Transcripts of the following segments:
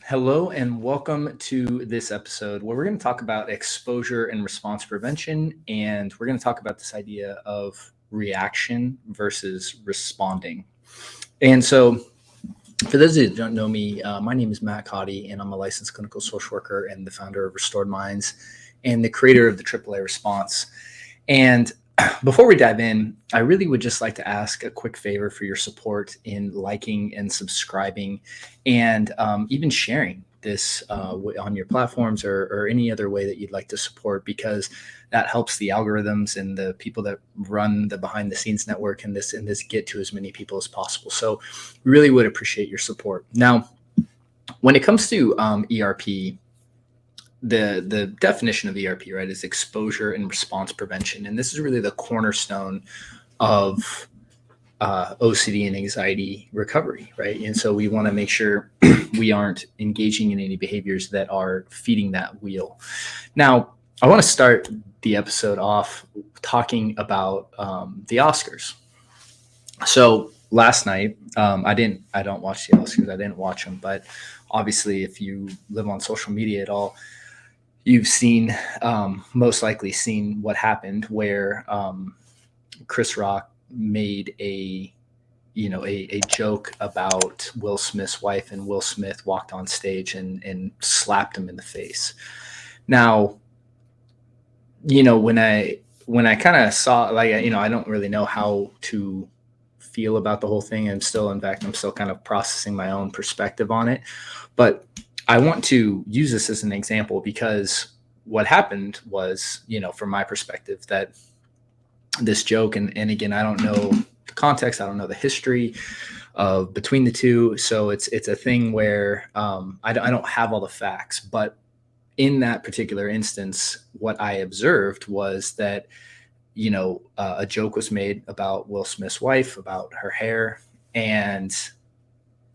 Hello, and welcome to this episode where we're going to talk about exposure and response prevention. And we're going to talk about this idea of reaction versus responding. And so, for those of you that don't know me, my name is Matt Cotty, and I'm a licensed clinical social worker and the founder of Restored Minds and the creator of the AAA response. And before we dive in, I really would just like to ask a quick favor for your support in liking and subscribing and even sharing this on your platforms or any other way that you'd like to support, because that helps the algorithms and the people that run the behind the scenes network and this get to as many people as possible. So really would appreciate your support. Now, when it comes to ERP, the definition of ERP, right, is exposure and response prevention. And this is really the cornerstone of OCD and anxiety recovery, right? And so we want to make sure we aren't engaging in any behaviors that are feeding that wheel. Now, I want to start the episode off talking about the Oscars. So last night, I don't watch the Oscars. I didn't watch them, but obviously, if you live on social media at all, you've seen, most likely seen what happened where Chris Rock made a joke about Will Smith's wife, and Will Smith walked on stage and slapped him in the face. Now, when I kind of saw, I don't really know how to feel about the whole thing. I'm still kind of processing my own perspective on it, but I want to use this as an example because what happened was, from my perspective, that this joke, and again, I don't know the context, I don't know the history of between the two, so it's a thing where I don't have all the facts, but in that particular instance, what I observed was that a joke was made about Will Smith's wife, about her hair, and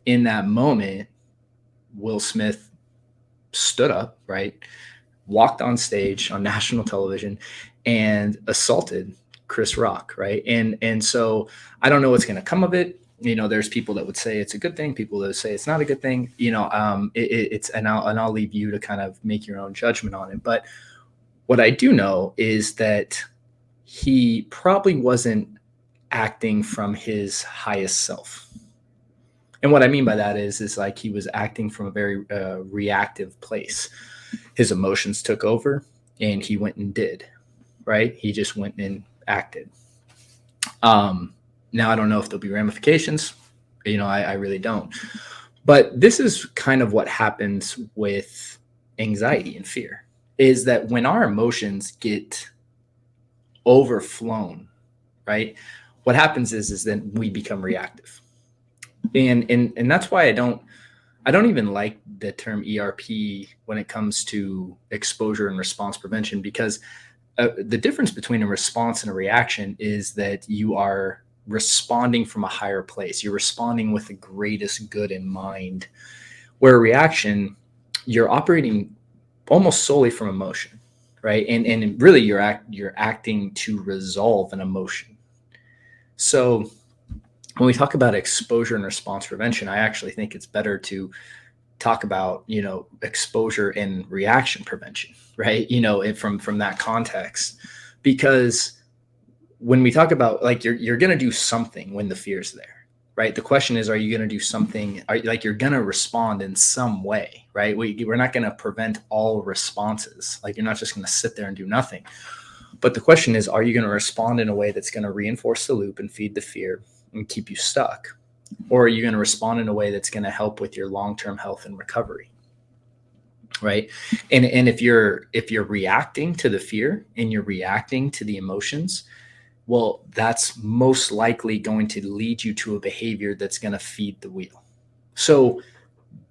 in that moment, Will Smith stood up, right, walked on stage on national television and assaulted Chris Rock, right? And so I don't know what's going to come of it. There's people that would say it's a good thing, people that would say it's not a good thing. I'll leave you to kind of make your own judgment on it. But what I do know is that he probably wasn't acting from his highest self. And what I mean by that is like he was acting from a very reactive place. His emotions took over and he went and did, right? He just went and acted. Now, I don't know if there'll be ramifications. I really don't. But this is kind of what happens with anxiety and fear, is that when our emotions get overflown, right, what happens is then we become reactive. And that's why I don't even like the term ERP when it comes to exposure and response prevention, because the difference between a response and a reaction is that you are responding from a higher place. You're responding with the greatest good in mind, where a reaction, you're operating almost solely from emotion, right? And really you're acting to resolve an emotion. So when we talk about exposure and response prevention, I actually think it's better to talk about, exposure and reaction prevention, right? From that context, because when we talk about, like, you're going to do something when the fear's there, right? The question is, are you going to do something? You're going to respond in some way, right? We're not going to prevent all responses. Like, you're not just going to sit there and do nothing. But the question is, are you going to respond in a way that's going to reinforce the loop and feed the fear and keep you stuck? Or are you going to respond in a way that's going to help with your long-term health and recovery? Right. And if you're reacting to the fear and you're reacting to the emotions, well, that's most likely going to lead you to a behavior that's going to feed the wheel. So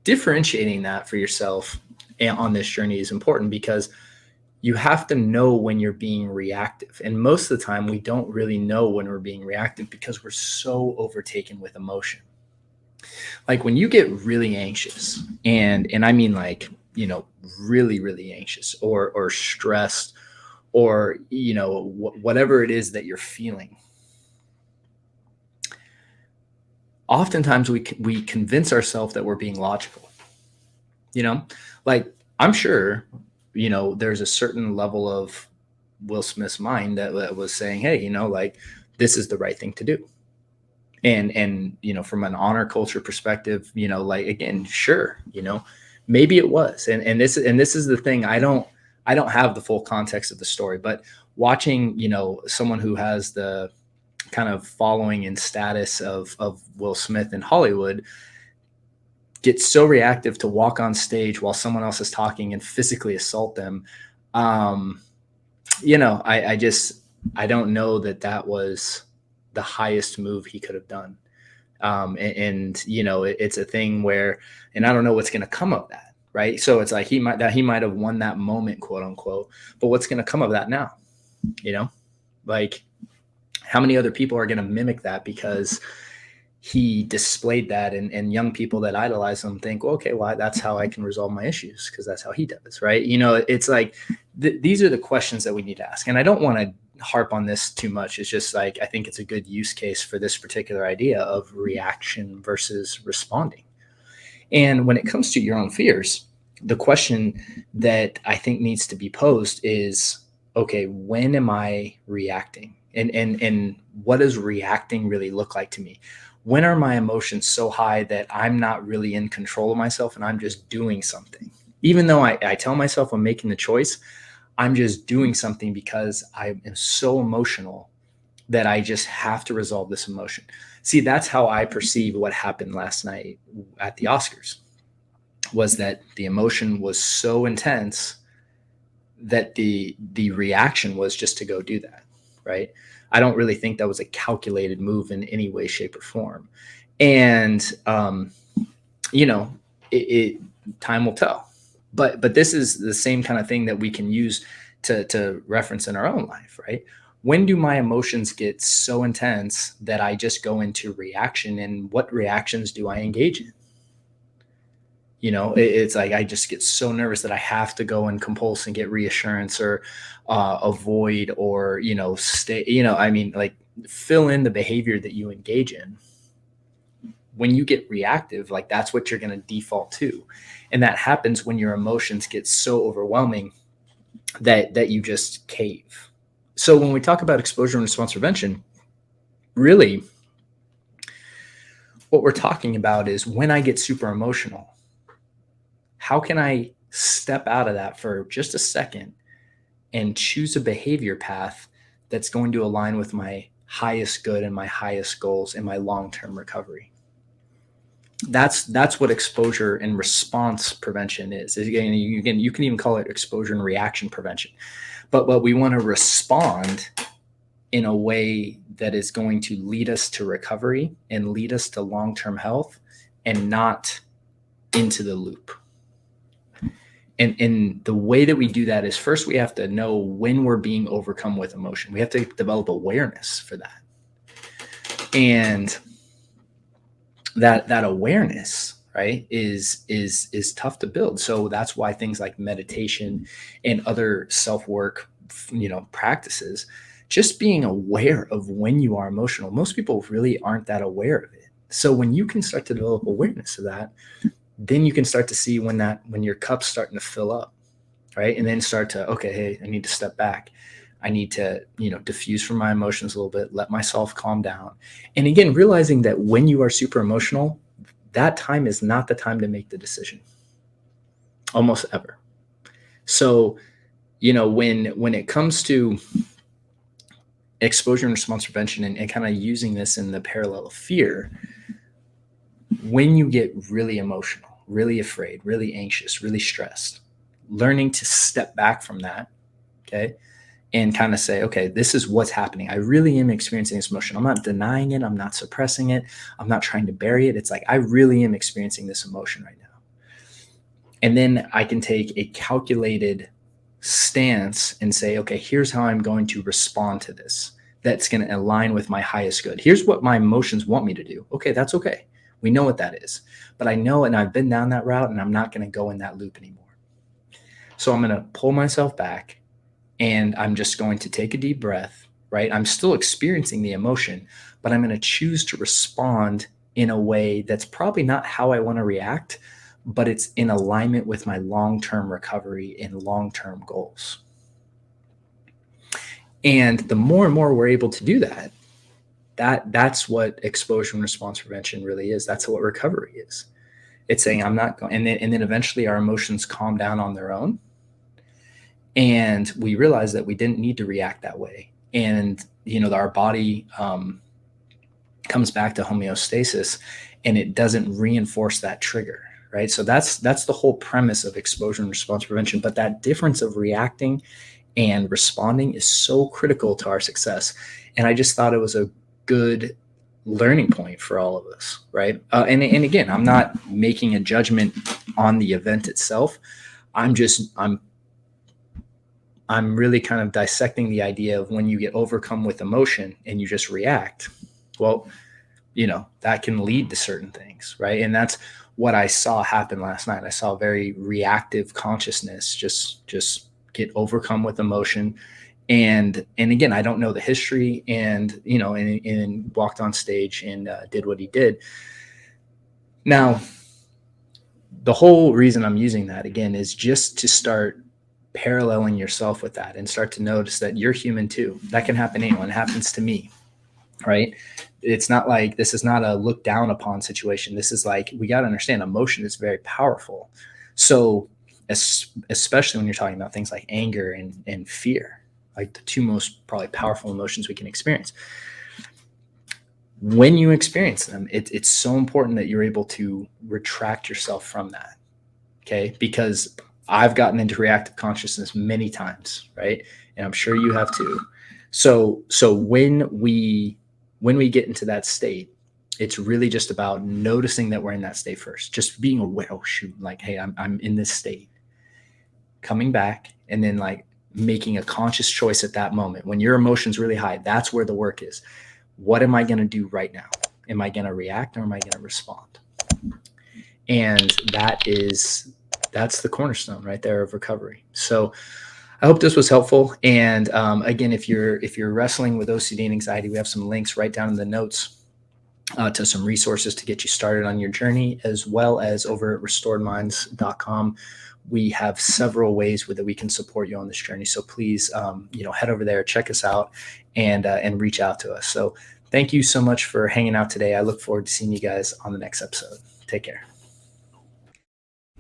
differentiating that for yourself on this journey is important, because you have to know when you're being reactive. And most of the time, we don't really know when we're being reactive because we're so overtaken with emotion. Like when you get really anxious, and I mean like, really, really anxious or stressed, or, whatever it is that you're feeling, oftentimes we convince ourselves that we're being logical. You know, like I'm sure, there's a certain level of Will Smith's mind that was saying, hey, like this is the right thing to do. And from an honor culture perspective, like again, sure, maybe it was. And this is the thing. I don't have the full context of the story, but watching, someone who has the kind of following and status of Will Smith in Hollywood get so reactive to walk on stage while someone else is talking and physically assault them. Um, I don't know that was the highest move he could have done. It's a thing where, and I don't know what's going to come of that. Right. So it's like he might have won that moment, quote unquote, but what's going to come of that now? Like how many other people are going to mimic that because he displayed that, and young people that idolize him think, well, okay, well, that's how I can resolve my issues because that's how he does. Right. It's like, these are the questions that we need to ask. And I don't want to harp on this too much. It's just like, I think it's a good use case for this particular idea of reaction versus responding. And when it comes to your own fears, the question that I think needs to be posed is, okay, when am I reacting? And what does reacting really look like to me? When are my emotions so high that I'm not really in control of myself and I'm just doing something? Even though I tell myself I'm making the choice, I'm just doing something because I am so emotional that I just have to resolve this emotion. See, that's how I perceive what happened last night at the Oscars, was that the emotion was so intense that the reaction was just to go do that, right? I don't really think that was a calculated move in any way, shape, or form. And time will tell. But this is the same kind of thing that we can use to reference in our own life, right? When do my emotions get so intense that I just go into reaction, and what reactions do I engage in? It's like I just get so nervous that I have to go and compulse and get reassurance, or avoid, or stay. Like fill in the behavior that you engage in. When you get reactive, like that's what you're going to default to, and that happens when your emotions get so overwhelming that you just cave. So when we talk about exposure and response prevention, really, what we're talking about is when I get super emotional, how can I step out of that for just a second and choose a behavior path that's going to align with my highest good and my highest goals and my long-term recovery? That's what exposure and response prevention is. Again, you can even call it exposure and reaction prevention. But we want to respond in a way that is going to lead us to recovery and lead us to long-term health, and not into the loop. And the way that we do that is, first we have to know when we're being overcome with emotion. We have to develop awareness for that. And that awareness, right, is tough to build. So that's why things like meditation and other self-work, practices, just being aware of when you are emotional. Most people really aren't that aware of it. So when you can start to develop awareness of that, then you can start to see when your cup's starting to fill up, right? And then start to, okay, hey, I need to step back. I need to, diffuse from my emotions a little bit, let myself calm down. And again, realizing that when you are super emotional, that time is not the time to make the decision, almost ever. So, when it comes to exposure and response prevention, and kind of using this in the parallel of fear, when you get really emotional, really afraid, really anxious, really stressed, learning to step back from that, okay, and kind of say, okay, this is what's happening. I really am experiencing this emotion. I'm not denying it. I'm not suppressing it. I'm not trying to bury it. It's like, I really am experiencing this emotion right now. And then I can take a calculated stance and say, okay, here's how I'm going to respond to this. That's going to align with my highest good. Here's what my emotions want me to do. Okay, that's okay. We know what that is. But I know, and I've been down that route, and I'm not going to go in that loop anymore. So I'm going to pull myself back, and I'm just going to take a deep breath, right? I'm still experiencing the emotion, but I'm going to choose to respond in a way that's probably not how I want to react, but it's in alignment with my long-term recovery and long-term goals. And the more and more we're able to do that, that's what exposure and response prevention really is. That's what recovery is. It's saying I'm not going, and then eventually our emotions calm down on their own, and we realize that we didn't need to react that way. And our body comes back to homeostasis, and it doesn't reinforce that trigger, right? So that's the whole premise of exposure and response prevention. But that difference of reacting and responding is so critical to our success. And I just thought it was a good learning point for all of us, right? And again, I'm not making a judgment on the event itself. I'm really kind of dissecting the idea of when you get overcome with emotion and you just react. Well, that can lead to certain things, right? And that's what I saw happen last night. I saw very reactive consciousness just get overcome with emotion. And again, I don't know the history, and walked on stage and did what he did. Now, the whole reason I'm using that again is just to start paralleling yourself with that and start to notice that you're human too. That can happen to anyone. It happens to me, right? It's not like this is not a look down upon situation. This is like, we got to understand emotion is very powerful. So especially when you're talking about things like anger and fear, like the two most probably powerful emotions we can experience. When you experience them, it's so important that you're able to retract yourself from that, okay? Because I've gotten into reactive consciousness many times, right? And I'm sure you have too. So when we get into that state, it's really just about noticing that we're in that state first, just being aware, oh shoot, like, hey, I'm in this state, coming back, and then like making a conscious choice at that moment. When your emotion's really high, that's where the work is. What am I going to do right now? Am I going to react or am I going to respond? And that's the cornerstone right there of recovery. So I hope this was helpful. And again, if you're wrestling with OCD and anxiety, we have some links right down in the notes to some resources to get you started on your journey, as well as over at restoredminds.com. We have several ways that we can support you on this journey. So please, head over there, check us out, and reach out to us. So thank you so much for hanging out today. I look forward to seeing you guys on the next episode. Take care.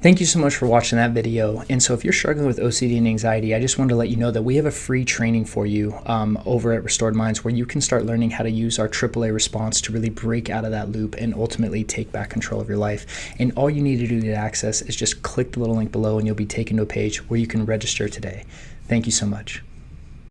Thank you so much for watching that video. And so if you're struggling with OCD and anxiety, I just wanted to let you know that we have a free training for you over at Restored Minds, where you can start learning how to use our AAA response to really break out of that loop and ultimately take back control of your life. And all you need to do to access is just click the little link below and you'll be taken to a page where you can register today. Thank you so much.